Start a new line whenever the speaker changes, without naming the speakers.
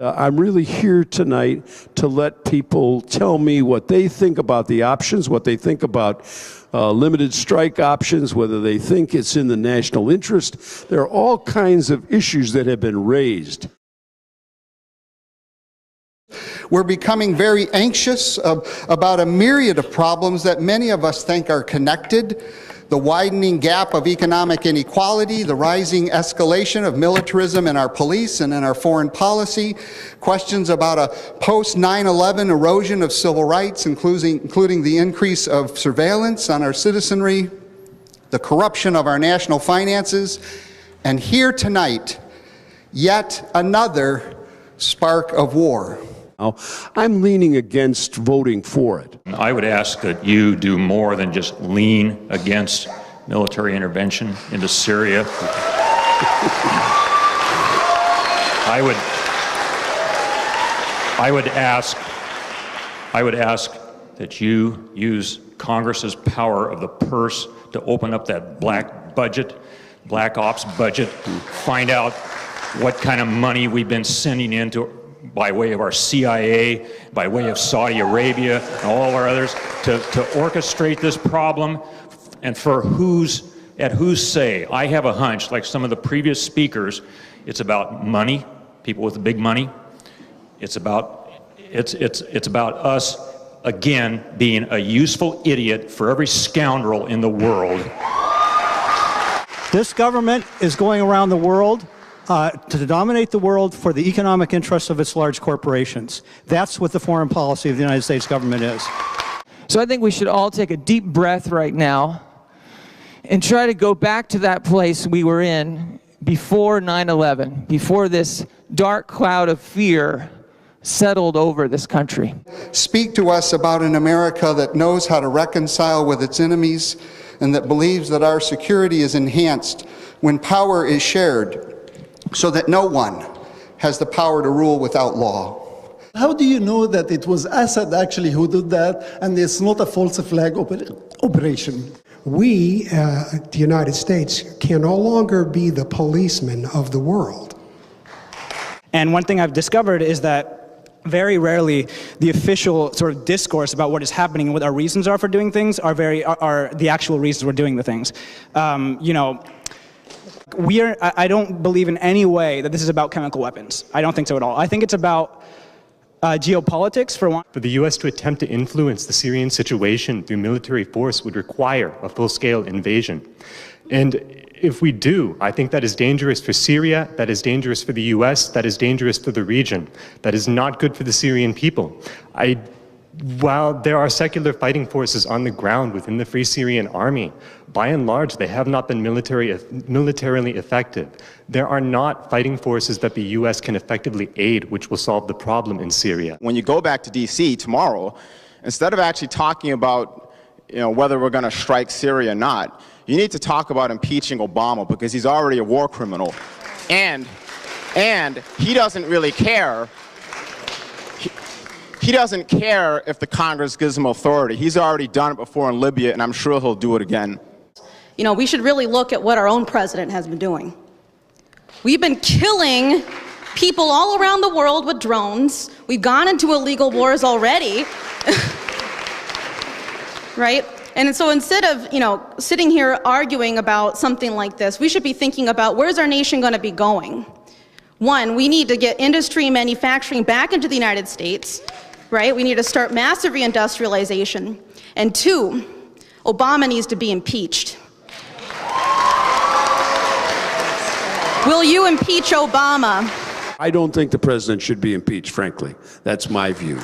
I'm really here tonight to let people tell me what they think about the options, what they think about limited strike options, whether they think it's in the national interest. There are all kinds of issues that have been raised.
We're becoming very anxious about a myriad of problems that many of us think are connected. The widening gap of economic inequality, the rising escalation of militarism in our police and in our foreign policy, questions about a post-9/11 erosion of civil rights, including the increase of surveillance on our citizenry, the corruption of our national finances, and here tonight, yet another spark of war.
I'm leaning against voting for it.
I would ask that you do more than just lean against military intervention into Syria. I would ask that you use Congress's power of the purse to open up that black ops budget, find out what kind of money we've been sending into by way of our CIA, by way of Saudi Arabia, and all of our others, to orchestrate this problem, and at whose say. I have a hunch, like some of the previous speakers, it's about money, people with big money. It's about us, again, being a useful idiot for every scoundrel in the world.
This government is going around the world to dominate the world for the economic interests of its large corporations. That's what the foreign policy of the United States government is.
So I think we should all take a deep breath right now and try to go back to that place we were in before 9/11, before this dark cloud of fear settled over this country.
Speak to us about an America that knows how to reconcile with its enemies and that believes that our security is enhanced when power is shared, so that no one has the power to rule without law.
How do you know that it was Assad actually who did that and it's not a false flag operation?
We, the United States, can no longer be the policemen of the world.
And one thing I've discovered is that very rarely the official sort of discourse about what is happening and what our reasons are for doing things are the actual reasons we're doing the things. I don't believe in any way that this is about chemical weapons. I don't think so at all. I think it's about geopolitics, for one.
For the U.S. to attempt to influence the Syrian situation through military force would require a full-scale invasion. And if we do, I think that is dangerous for Syria, that is dangerous for the U.S., that is dangerous for the region. That is not good for the Syrian people. While there are secular fighting forces on the ground within the Free Syrian Army, by and large, they have not been militarily effective. There are not fighting forces that the U.S. can effectively aid, which will solve the problem in Syria.
When you go back to D.C. tomorrow, instead of actually talking about whether we're going to strike Syria or not, you need to talk about impeaching Obama because he's already a war criminal, and he doesn't really care. He doesn't care if the Congress gives him authority. He's already done it before in Libya, and I'm sure he'll do it again.
We should really look at what our own president has been doing. We've been killing people all around the world with drones. We've gone into illegal wars already, right? And so instead of, sitting here arguing about something like this, we should be thinking about where's our nation going to be going? One, we need to get industry and manufacturing back into the United States, right? We need to start massive reindustrialization. And two, Obama needs to be impeached. Will you impeach Obama?
I don't think the president should be impeached, frankly. That's my view.